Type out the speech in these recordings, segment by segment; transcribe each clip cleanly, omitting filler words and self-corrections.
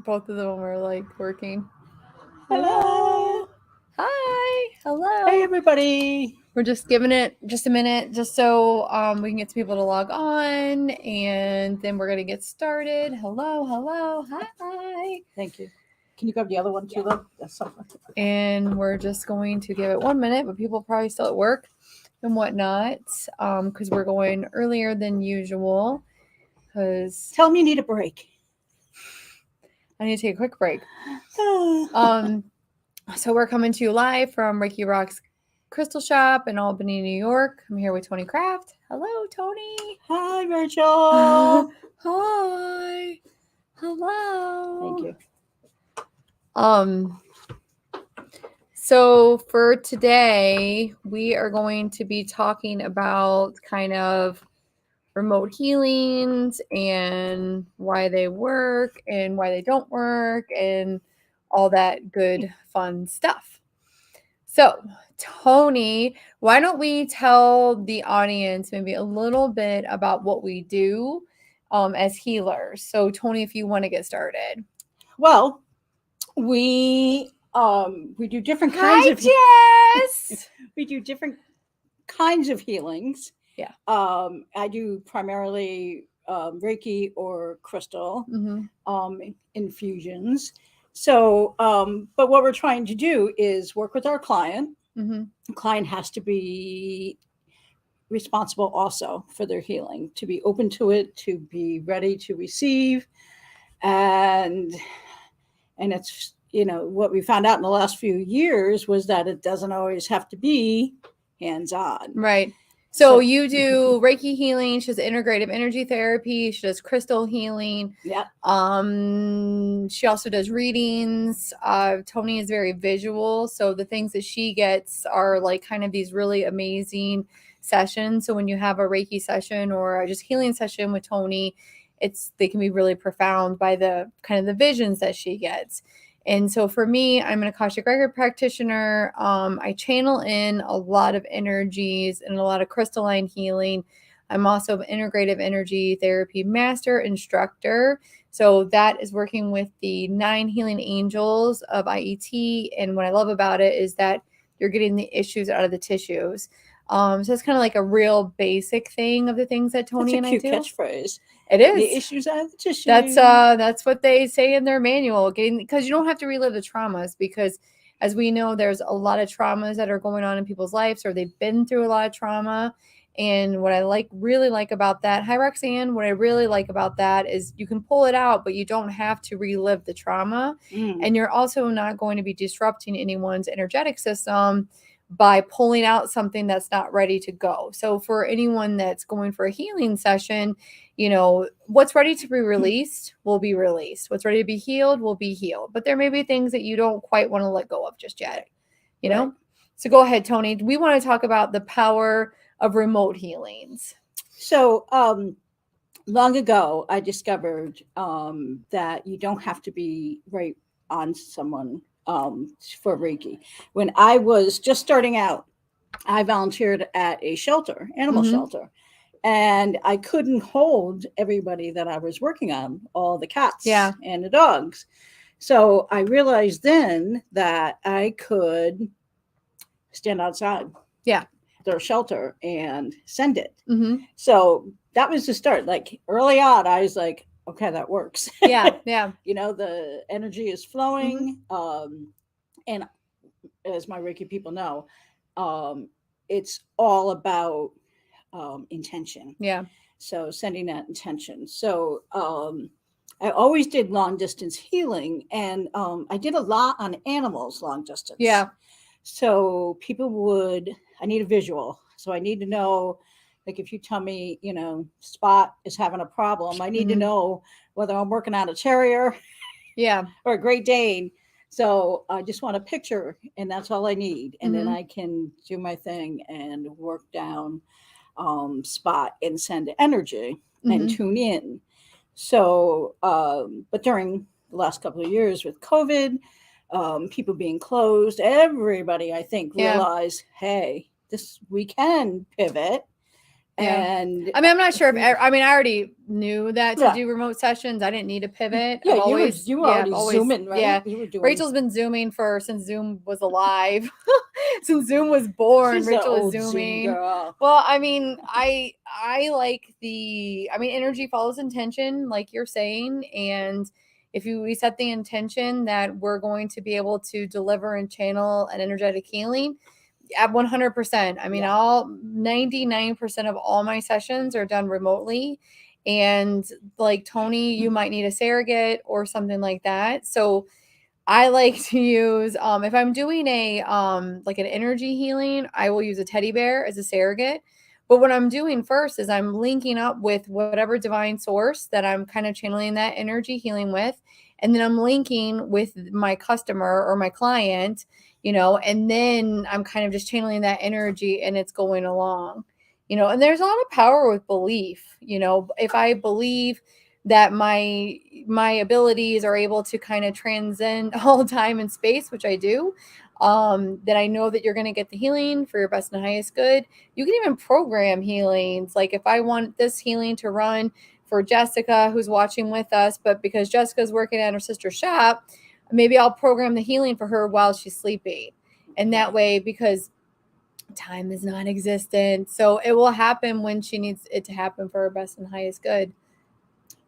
both of them are like working. Hello. Hi. Hello. Hey, everybody. We're just giving it just a minute just so we can get some people to log on, and then we're going to get started. Hello. Hi. Thank you. Can you grab the other one too, though? That's something. And we're just going to give it 1 minute, but people are probably still at work and whatnot because we're going earlier than usual. Because Tell them you need a break. I need to take a quick break. So we're coming to you live from Reiki Rocks Crystal Shoppe in Albany, New York. I'm here with Toni Craft. Hello, Toni. Hi, Rachel. Hi. Hello. Thank you. So for today, we are going to be talking about kind of remote healings and why they work and why they don't work and all that good fun stuff. So, Toni, why don't we tell the audience maybe a little bit about what we do as healers? So, Toni, if you want to get started. Well, we do different kinds of Jess. we do different kinds of healings. Yeah. I do primarily Reiki or crystal infusions. So, but what we're trying to do is work with our client. The client has to be responsible also for their healing, to be open to it, to be ready to receive. And it's, what we found out in the last few years was that it doesn't always have to be hands-on. Right. So you do Reiki healing. She does integrative energy therapy. She does crystal healing. Yeah. She also does readings. Toni is very visual. So the things that she gets are like kind of these really amazing sessions. So when you have a Reiki session or just healing session with Toni, they can be really profound by the kind of the visions that she gets. And so for me, I'm an Akashic Record practitioner. I channel in a lot of energies and a lot of crystalline healing. I'm also an integrative energy therapy master instructor. So that is working with the 9 healing angels of IET. And what I love about it is that you're getting the issues out of the tissues. So it's kind of like a real basic thing of the things that Toni and I do. That's a cute catchphrase. It is. The issues out of the tissue. That's what they say in their manual. Because you don't have to relive the traumas, because as we know, there's a lot of traumas that are going on in people's lives, or they've been through a lot of trauma. And what I really like about that, hi Roxanne, what I really like about that is you can pull it out, but you don't have to relive the trauma. And you're also not going to be disrupting anyone's energetic system by pulling out something that's not ready to go. So for anyone that's going for a healing session, what's ready to be released will be released. What's ready to be healed will be healed. But there may be things that you don't quite want to let go of just yet, know? So go ahead, Toni. We want to talk about the power of remote healings. So long ago, I discovered that you don't have to be right on someone for Reiki. When I was just starting out, I volunteered at a shelter, animal shelter, and I couldn't hold everybody that I was working on, all the cats and the dogs. So I realized then that I could stand outside their shelter and send it. So that was the start. Like early on, I was like, okay, that works. Yeah. The energy is flowing. And as my Reiki people know, it's all about intention. Yeah. So sending that intention. So I always did long distance healing, and I did a lot on animals long distance. Yeah. So I need a visual. So I need to know, like if you tell me, Spot is having a problem, I need to know whether I'm working on a terrier or a Great Dane. So I just want a picture, and that's all I need. And then I can do my thing and work down Spot and send energy and tune in. So, but during the last couple of years with COVID, people being closed, everybody, I think, realized, hey, we can pivot Yeah. And I mean, I'm not sure I already knew that to Yeah. do remote sessions. I didn't need to pivot. yeah, I've always, you were yeah, already I've always, zooming, right? yeah. You were doing. Rachel's been zooming since Zoom was alive. Since Zoom was born, She's Rachel an was old Zoom zooming. girl. Well, I mean, I like energy follows intention, like you're saying, and if we set the intention that we're going to be able to deliver and channel an energetic healing at 100%. I mean, Yeah. all 99% of all my sessions are done remotely. And like Toni, you might need a surrogate or something like that. So I like to use if I'm doing a like an energy healing, I will use a teddy bear as a surrogate. But what I'm doing first is I'm linking up with whatever divine source that I'm kind of channeling that energy healing with. And then I'm linking with my customer or my client, and then I'm kind of just channeling that energy and it's going along, and there's a lot of power with belief. If I believe that my abilities are able to kind of transcend all time and space, which I do, that I know that you're going to get the healing for your best and highest good. You can even program healings. Like if I want this healing to run for Jessica, who's watching with us, but because Jessica's working at her sister's shop, maybe I'll program the healing for her while she's sleeping. And that way, because time is non-existent, so it will happen when she needs it to happen for her best and highest good.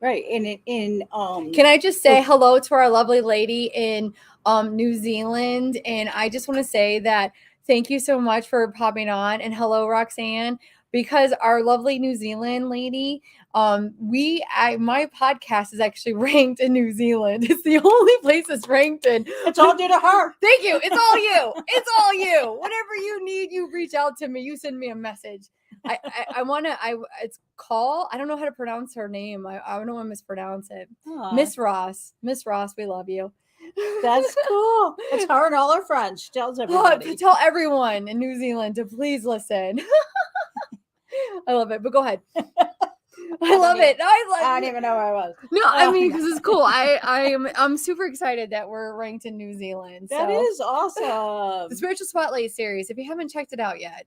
Right. Can I just say hello to our lovely lady in New Zealand? And I just want to say that thank you so much for popping on, and hello, Roxanne, because our lovely New Zealand lady, my podcast is actually ranked in New Zealand. It's the only place it's ranked in. It's all due to her. Thank you. It's all you. It's all you. Whatever you need, you reach out to me. You send me a message. It's call. I don't know how to pronounce her name. I don't want to mispronounce it. Miss Ross. Miss Ross, we love you. That's cool. It's her and all her friends. She tells everybody. Tell everyone in New Zealand to please listen. I love it, but go ahead. I love it. I don't even know where I was. No, I mean, because it's cool. I'm super excited that we're ranked in New Zealand. That is awesome. The Spiritual Spotlight series, if you haven't checked it out yet.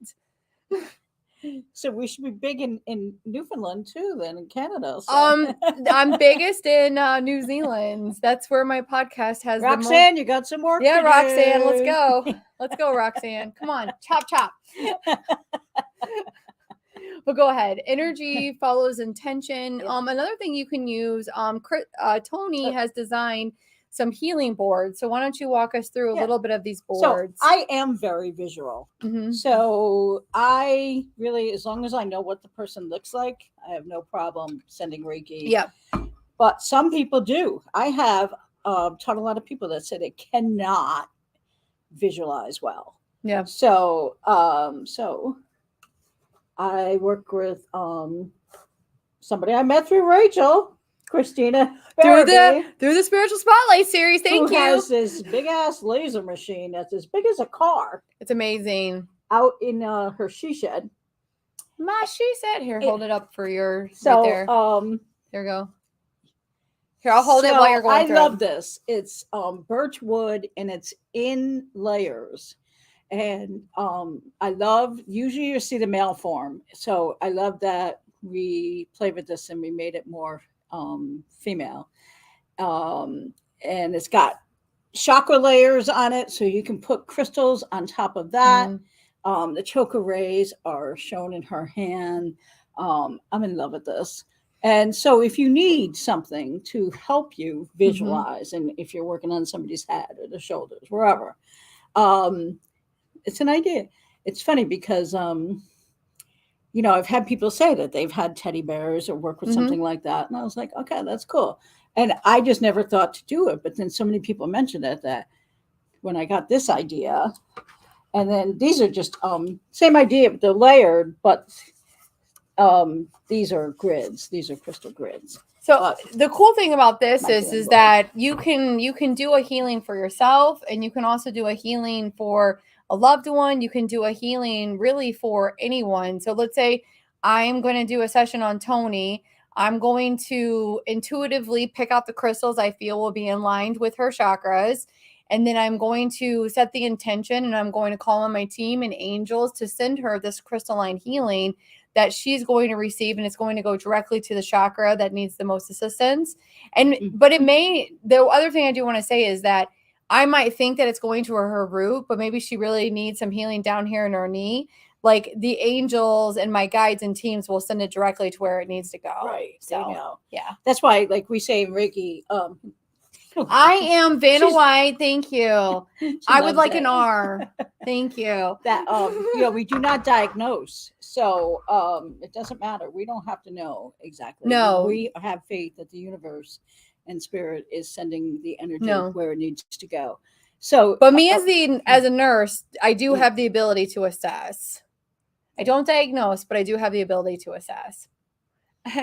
So we should be big in Newfoundland too, then in Canada. So. I'm biggest in New Zealand. That's where my podcast has. Roxanne, you got some work. Yeah, to Roxanne, do. let's go. Let's go, Roxanne. Come on, chop. But go ahead. Energy follows intention. Yeah. Another thing you can use. Toni has designed some healing boards. So why don't you walk us through a little bit of these boards? So I am very visual. Mm-hmm. So I really, as long as I know what the person looks like, I have no problem sending Reiki. Yeah. But some people do. I have taught a lot of people that said it cannot visualize well. Yeah. So I work with somebody I met through Rachel. Christina through the Spiritual Spotlight series. Thank you. Has this big ass laser machine that's as big as a car. It's amazing. Out in her she shed. My she shed. Here, hold it up for your. So right there. There you go. Here, I'll hold it while you're going through. I love this. It's birch wood and it's in layers. And I love. Usually you see the male form. So I love that we played with this and we made it more female, and it's got chakra layers on it, so you can put crystals on top of that. The chakra rays are shown in her hand. I'm in love with this. And so if you need something to help you visualize, and if you're working on somebody's head or the shoulders, wherever, it's an idea. It's funny because I've had people say that they've had teddy bears or work with something like that. And I was like, okay, that's cool. And I just never thought to do it. But then so many people mentioned it that when I got this idea, and then these are just same idea, but they're layered, but these are grids. These are crystal grids. So the cool thing about this is that you can do a healing for yourself, and you can also do a healing for a loved one. You can do a healing really for anyone. So let's say I'm going to do a session on Toni. I'm going to intuitively pick out the crystals I feel will be aligned with her chakras. And then I'm going to set the intention, and I'm going to call on my team and angels to send her this crystalline healing that she's going to receive, and it's going to go directly to the chakra that needs the most assistance. And but the other thing I do want to say is that I might think that it's going to her root, but maybe she really needs some healing down here in her knee. Like the angels and my guides and teams will send it directly to where it needs to go. Right. So, There you go. yeah. That's why, like we say in Reiki, I am Vanna White. Thank you. I would like an it. R. Thank you. That we do not diagnose, so it doesn't matter. We don't have to know exactly. No. We have faith that the universe and spirit is sending the energy where it needs to go. So, but me as a nurse, I do have the ability to assess. I don't diagnose, but I do have the ability to assess. I'm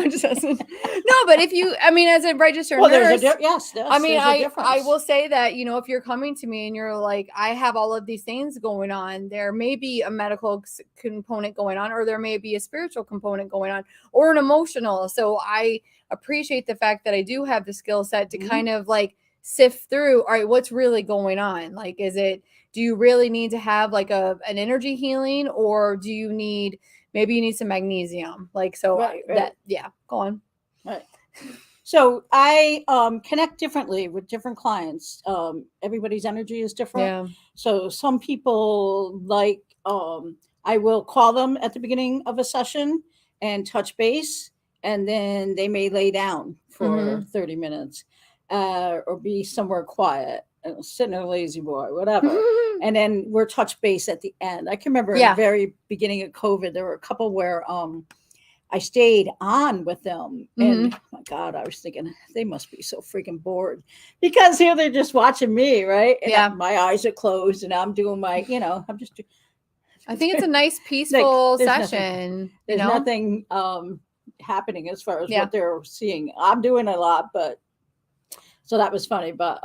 just asking. No, but if you, I mean, as a registered nurse, I mean, I will say that, you know, if you're coming to me and you're like, I have all of these things going on, there may be a medical component going on, or there may be a spiritual component going on, or an emotional. So I appreciate the fact that I do have the skill set to kind of like sift through, all right, what's really going on? Like, do you really need to have like an energy healing, or do you need, maybe you need some magnesium? Like, so that, go on. Right. So I connect differently with different clients. Everybody's energy is different. Yeah. So some people like, I will call them at the beginning of a session and touch base, and then they may lay down for 30 minutes or be somewhere quiet, sit in a lazy boy, whatever. And then we're touch base at the end. I can remember at the very beginning of COVID, there were a couple where I stayed on with them, and oh my God, I was thinking they must be so freaking bored, because here they're just watching me, right? And my eyes are closed, and I'm doing my, I'm just. I think it's a nice, peaceful session. There's nothing happening as far as what they're seeing. I'm doing a lot, but so that was funny, but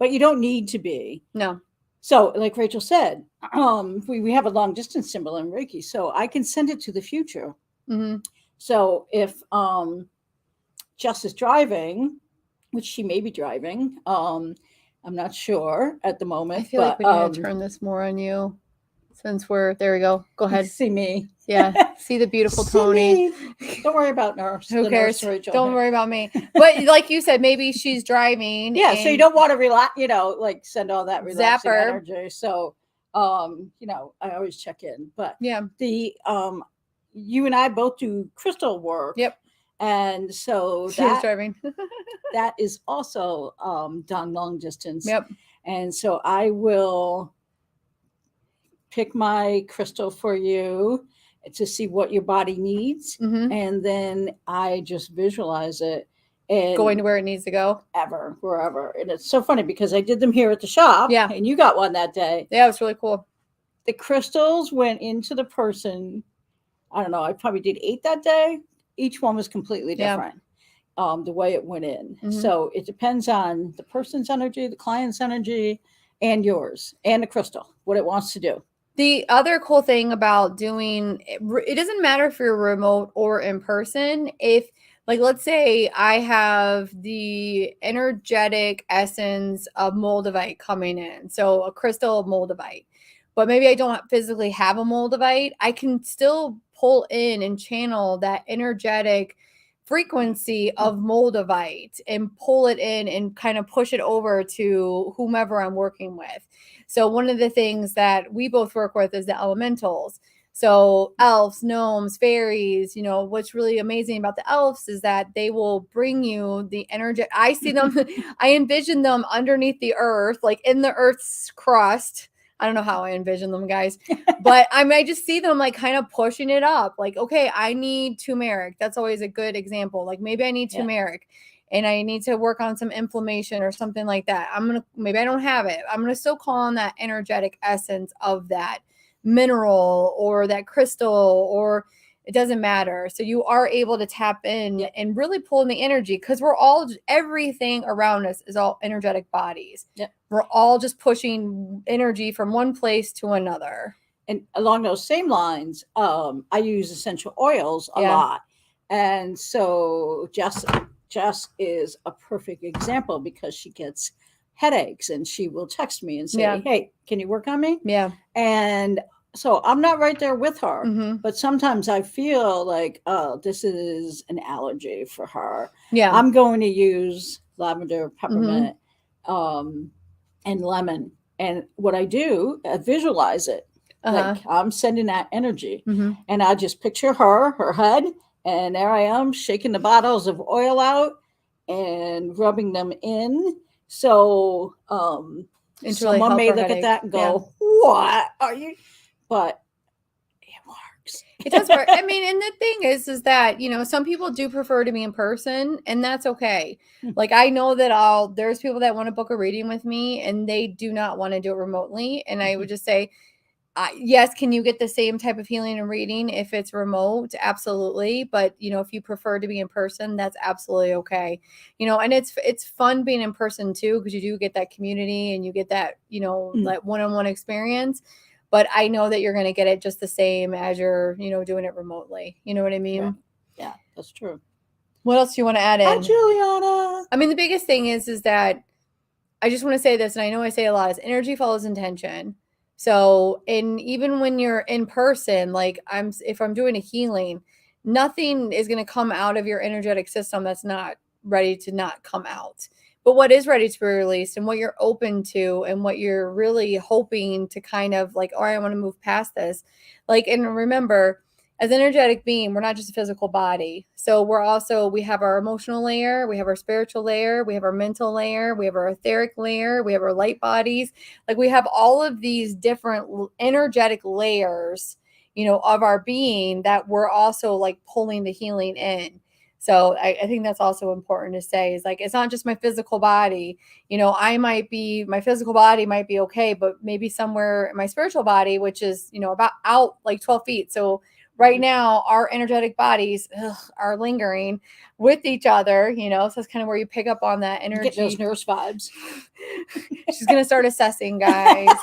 you don't need to be. No. So, like Rachel said, we have a long distance symbol in Reiki, so I can send it to the future. So if Jess is driving, which she may be driving, I'm not sure at the moment. I feel like we need to turn this more on you, since there we go. Go ahead. See me. Yeah. See the beautiful Toni. Don't worry about nurse. Who cares? Don't worry about me. But like you said, maybe she's driving. Yeah. So you don't want to relax, like send all that relaxing zapper energy. So, I always check in, but you and I both do crystal work. Yep. And so she's driving. that is also done long distance. Yep. And so I will pick my crystal for you to see what your body needs. And then I just visualize it and going to where it needs to go. Wherever. And it's so funny because I did them here at the shop. Yeah. And you got one that day. Yeah, it was really cool. The crystals went into the person. I don't know. I probably did 8 that day. Each one was completely different. The way it went in. So it depends on the person's energy, the client's energy, and yours, and the crystal, what it wants to do. The other cool thing about doing it doesn't matter if you're remote or in person. If, like, let's say I have the energetic essence of moldavite coming in, so a crystal of moldavite, but maybe I don't physically have a moldavite, I can still pull in and channel that energetic frequency of moldavite and pull it in and kind of push it over to whomever I'm working with. So one of the things that we both work with is the elementals. So elves, gnomes, fairies, what's really amazing about the elves is that they will bring you the energy. I see them, I envision them underneath the earth, like in the earth's crust. I don't know how I envision them, guys, but I just see them like kind of pushing it up. Like, okay, I need turmeric. That's always a good example. Like maybe I need turmeric and I need to work on some inflammation or something like that. Maybe I don't have it. I'm going to still call on that energetic essence of that mineral or that crystal, or it doesn't matter. So you are able to tap in and really pull in the energy, because everything around us is all energetic bodies. We're all just pushing energy from one place to another. And along those same lines, I use essential oils a lot. And so Jess is a perfect example because she gets headaches, and she will text me and say, Yeah. hey, can you work on me? Yeah. And so I'm not right there with her, Mm-hmm. but sometimes I feel like, oh, this is an allergy for her. Yeah. I'm going to use lavender, Mm-hmm. peppermint, and lemon. And what I do, I visualize it. Uh-huh. Like I'm sending that energy. Mm-hmm. And I just picture her head, and there I am shaking the bottles of oil out and rubbing them in. So It's really someone help may her look at headache. that and Yeah. go, what are you? But it works. It does work. I mean, and the thing is that, you know, some people do prefer to be in person, and that's okay. Like, I know that there's people that want to book a reading with me and they do not want to do it remotely. And I would just say, yes, can you get the same type of healing and reading if it's remote? Absolutely. But, you know, if you prefer to be in person, that's absolutely okay. You know, and it's fun being in person too, because you do get that community and you get that, you know, that one-on-one experience. But I know that you're going to get it just the same as you're, you know, doing it remotely. You know what I mean? Right. Yeah, that's true. What else do you want to add in? Hi, Juliana. I mean, the biggest thing is that I just want to say this, and I know I say a lot, is energy follows intention. So, and even when you're in person, like if I'm doing a healing, nothing is going to come out of your energetic system that's not ready to not come out. But what is ready to be released and what you're open to and what you're really hoping to kind of like, I want to move past this. Like, and remember, as an energetic being, we're not just a physical body. So we have our emotional layer, we have our spiritual layer, we have our mental layer, we have our etheric layer, we have our light bodies. Like, we have all of these different energetic layers, you know, of our being that we're also like pulling the healing in. So I think that's also important to say, is like, it's not just my physical body. You know, my physical body might be okay, but maybe somewhere in my spiritual body, which is, you know, about out like 12 feet. So right now, our energetic bodies are lingering with each other, you know, so that's kind of where you pick up on that energy. Get those nurse vibes. She's going to start assessing, guys.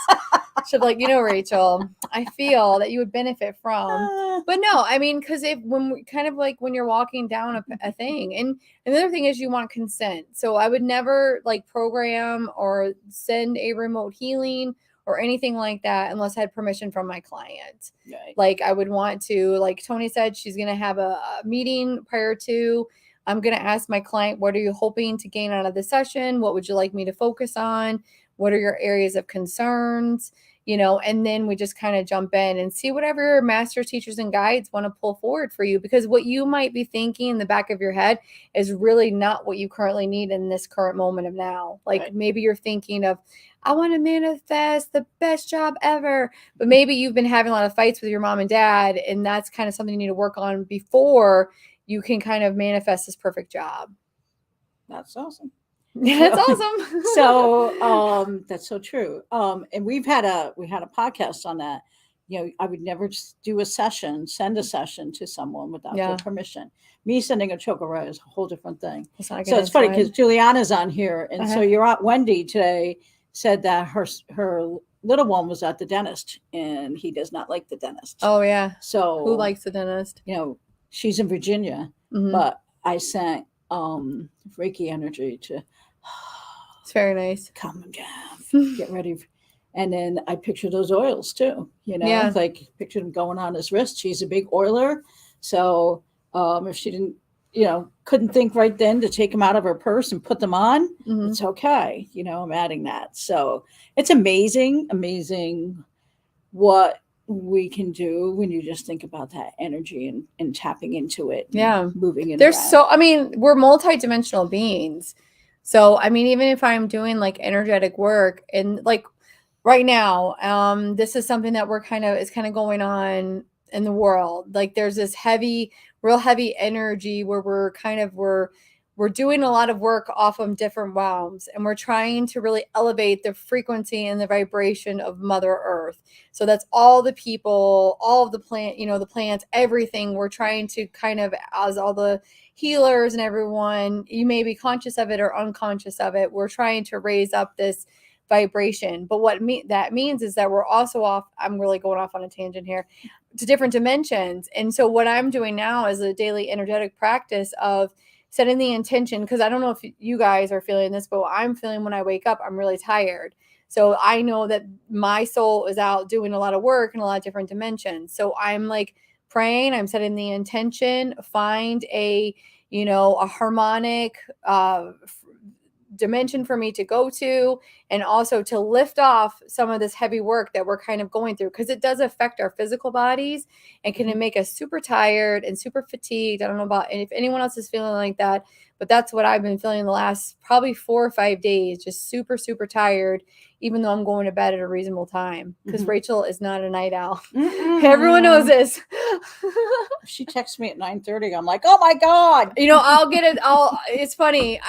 She'll be like, you know, Rachel, I feel that you would benefit from. But no, I mean, because when you're walking down a thing. And another thing is you want consent. So I would never like program or send a remote healing or anything like that unless I had permission from my client. Right. Like, I would want to, like Toni said, she's going to have a meeting prior to. I'm going to ask my client, what are you hoping to gain out of the session? What would you like me to focus on? What are your areas of concerns? You know, and then we just kind of jump in and see whatever your master teachers and guides want to pull forward for you, because what you might be thinking in the back of your head is really not what you currently need in this current moment of now. Like, right. Maybe you're thinking of, I want to manifest the best job ever, but maybe you've been having a lot of fights with your mom and dad, and that's kind of something you need to work on before you can kind of manifest this perfect job. That's awesome. That's awesome. So that's so true. And we had a podcast on that. You know, I would never just send a session to someone without their permission. Me sending a chokora is a whole different thing. So it's funny because Juliana's on here, and so your Aunt Wendy today said that her little one was at the dentist, and he does not like the dentist. Oh yeah. So who likes the dentist? You know, she's in Virginia, but I sent Reiki energy to. It's very nice. Calm him down. Get ready. And then I picture those oils too. You know, like picture them going on his wrist. She's a big oiler, so if she didn't, you know, couldn't think right then to take them out of her purse and put them on, it's okay. You know, I'm adding that. So it's amazing what we can do when you just think about that energy and tapping into it. Moving it. We're multidimensional beings. So, I mean, even if I'm doing like energetic work and like right now, this is something that it's kind of going on in the world. Like, there's this real heavy energy where we're doing a lot of work off of different realms, and we're trying to really elevate the frequency and the vibration of Mother Earth. So that's all the people, all of the the plants, everything. We're trying to kind of, as all the healers and everyone, you may be conscious of it or unconscious of it, we're trying to raise up this vibration. But what that means is that we're also off, I'm really going off on a tangent here, to different dimensions. And so what I'm doing now is a daily energetic practice of setting the intention, because I don't know if you guys are feeling this, but I'm feeling when I wake up, I'm really tired. So I know that my soul is out doing a lot of work in a lot of different dimensions. So I'm like praying, I'm setting the intention, find a, a harmonic dimension for me to go to, and also to lift off some of this heavy work that we're kind of going through, because it does affect our physical bodies and can make us super tired and super fatigued. I don't know about if anyone else is feeling like that, but that's what I've been feeling the last probably 4 or 5 days, just super, super tired, even though I'm going to bed at a reasonable time, because Rachel is not a night owl. Everyone knows this. She texts me at 9:30. I'm like, oh my God. I'll get it. It's funny.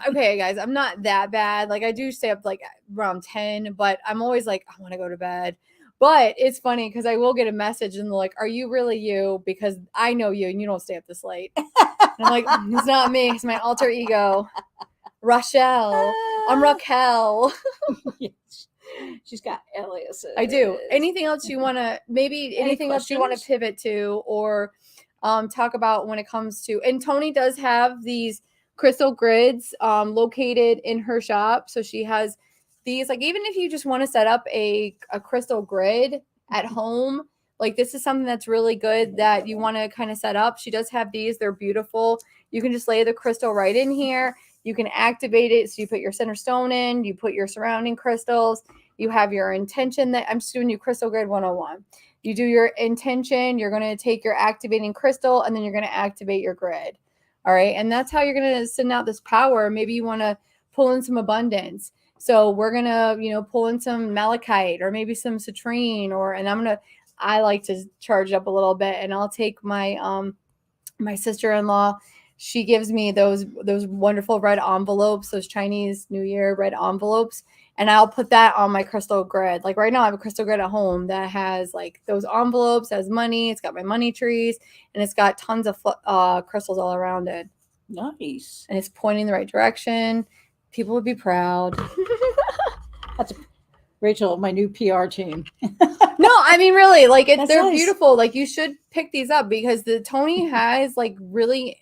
Okay, guys, I'm not that bad. Like, I do stay up like around 10, but I'm always like, I want to go to bed. But it's funny because I will get a message and they're like, are you really you? Because I know you and you don't stay up this late. And I'm like, it's not me. It's my alter ego. Rochelle. I'm Raquel. Yes. She's got aliases. I do. Anything else you want to, maybe anything else you want to pivot to or talk about when it comes to, and Toni does have these crystal grids located in her shop. So she has these, like, even if you just want to set up a crystal grid at home, like this is something that's really good that you want to kind of set up. She does have these. They're beautiful. You can just lay the crystal right in here. You can activate it. So you put your center stone in, you put your surrounding crystals, you have your intention. That I'm just doing you crystal grid 101. You do your intention, you're going to take your activating crystal, and then you're going to activate your grid. All right. And that's how you're going to send out this power. Maybe you want to pull in some abundance. So we're going to, pull in some malachite or maybe some citrine, and I like to charge it up a little bit, and I'll take my, my sister-in-law. She gives me those wonderful red envelopes, those Chinese New Year red envelopes. And I'll put that on my crystal grid. Like right now I have a crystal grid at home that has like those envelopes, has money. It's got my money trees, and it's got tons of crystals all around it. Nice. And it's pointing in the right direction. People would be proud. That's Rachel, my new PR team. No, I mean, really, like they're nice. Beautiful. Like you should pick these up because the Toni has like really,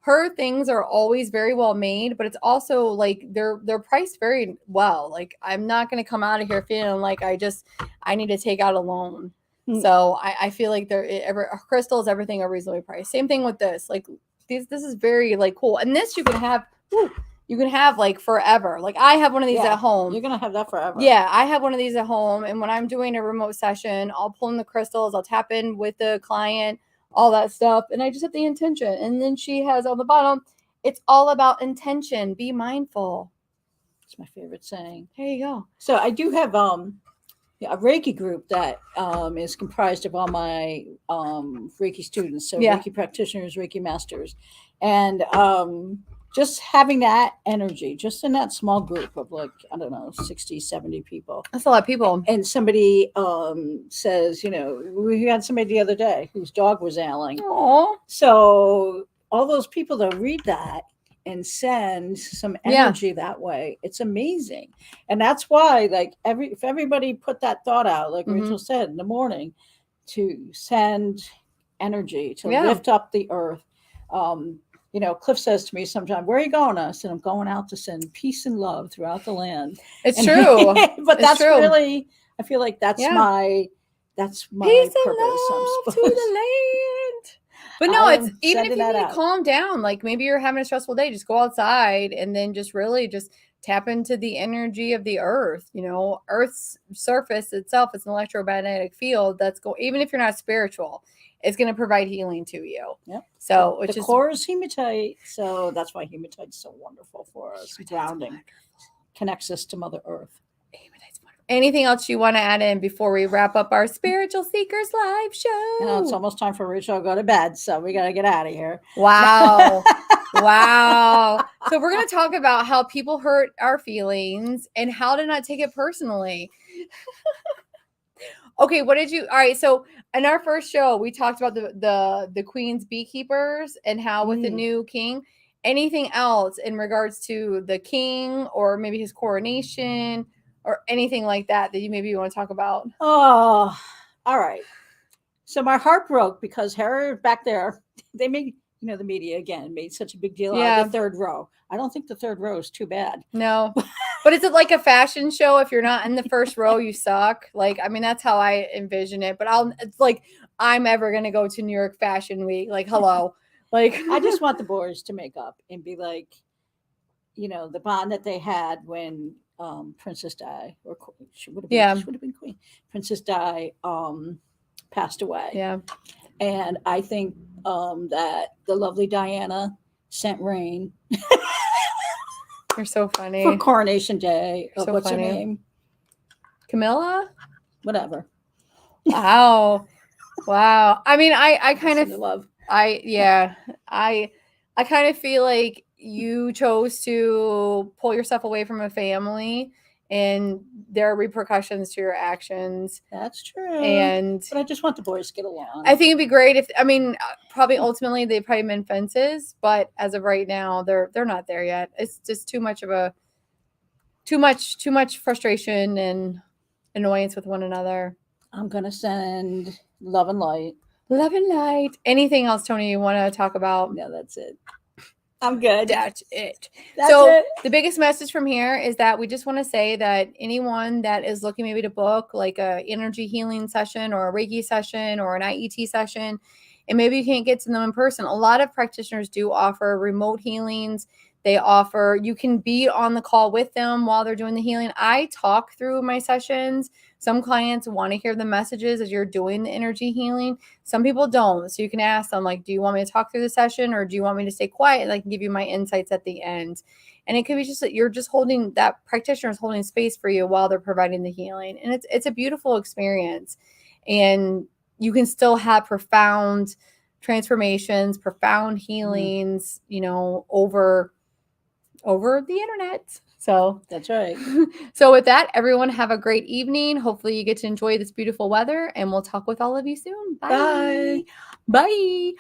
her things are always very well made, but it's also like they're priced very well. Like I'm not going to come out of here feeling like I need to take out a loan. So I feel like crystals, everything are reasonably priced. Same thing with this. Like this is very like cool. And this you can have like forever. Like I have one of these at home. You're going to have that forever. Yeah, I have one of these at home. And when I'm doing a remote session, I'll pull in the crystals. I'll tap in with the client, all that stuff. And I just have the intention. And then she has on the bottom, it's all about intention. Be mindful. It's my favorite saying. There you go. So I do have a Reiki group that is comprised of all my Reiki students. So Reiki practitioners, Reiki masters. And just having that energy, just in that small group of like, I don't know, 60, 70 people. That's a lot of people. And somebody says, we had somebody the other day whose dog was ailing. Aww. So all those people that read that and send some energy that way, it's amazing. And that's why, like, if everybody put that thought out, like Rachel said in the morning, to send energy, to lift up the earth. Cliff says to me sometimes, where are you going? I said, I'm going out to send peace and love throughout the land. It's true. But that's true. Really, I feel like that's my peace purpose. And love to the land. But no, it's even if you need to calm down, like maybe you're having a stressful day, just go outside and then just really just tap into the energy of the earth. Earth's surface itself is an electromagnetic field even if you're not spiritual, it's going to provide healing to you. Yep. So the core is hematite. So that's why hematite's so wonderful for us. Grounding connects us to Mother Earth. Hematite's wonderful. Anything else you want to add in before we wrap up our Spiritual Seekers live show? It's almost time for Rachel to go to bed, so we got to get out of here. Wow. Wow. So we're going to talk about how people hurt our feelings and how to not take it personally. Okay, all right, so in our first show, we talked about the Queen's beekeepers and how with the new king, anything else in regards to the king or maybe his coronation or anything like that you maybe want to talk about? Oh, all right. So my heart broke because her back there, they made the media again made such a big deal out Yeah. of the third row. I don't think the third row is too bad. No. But is it like a fashion show? If you're not in the first row, you suck. Like, I mean, that's how I envision it. But it's like I'm ever gonna go to New York Fashion Week. Like, hello. Like, I just want the boys to make up and be like, the bond that they had when Princess Di, or she would have been Queen. Princess Di passed away. Yeah. And I think that the lovely Diana sent rain. You're so funny. For Coronation Day. So What's funny. her name? Camilla? Whatever. Wow. Wow. I mean, I kind of love. I kind of feel like you chose to pull yourself away from a family, and there are repercussions to your actions. That's true. But I just want the boys to get along. I think it'd be great if, I mean, probably ultimately they probably mend fences, but as of right now, they're not there yet. It's just too much frustration and annoyance with one another. I'm gonna send love and light. Love and light. Anything else, Toni, you want to talk about? No, that's it. I'm good. That's it. That's so it. The biggest message from here is that we just want to say that anyone that is looking maybe to book like a energy healing session or a Reiki session or an IET session, and maybe you can't get to them in person, a lot of practitioners do offer remote healings. They offer, you can be on the call with them while they're doing the healing. I talk through my sessions. Some clients want to hear the messages as you're doing the energy healing. Some people don't. So you can ask them, like, do you want me to talk through the session, or do you want me to stay quiet and I can give you my insights at the end? And it could be just that you're just holding, that practitioner is holding space for you while they're providing the healing. And it's a beautiful experience. And you can still have profound transformations, profound healings, over the internet. So that's right. So with that, everyone have a great evening. Hopefully you get to enjoy this beautiful weather, and we'll talk with all of you soon. Bye. Bye. Bye.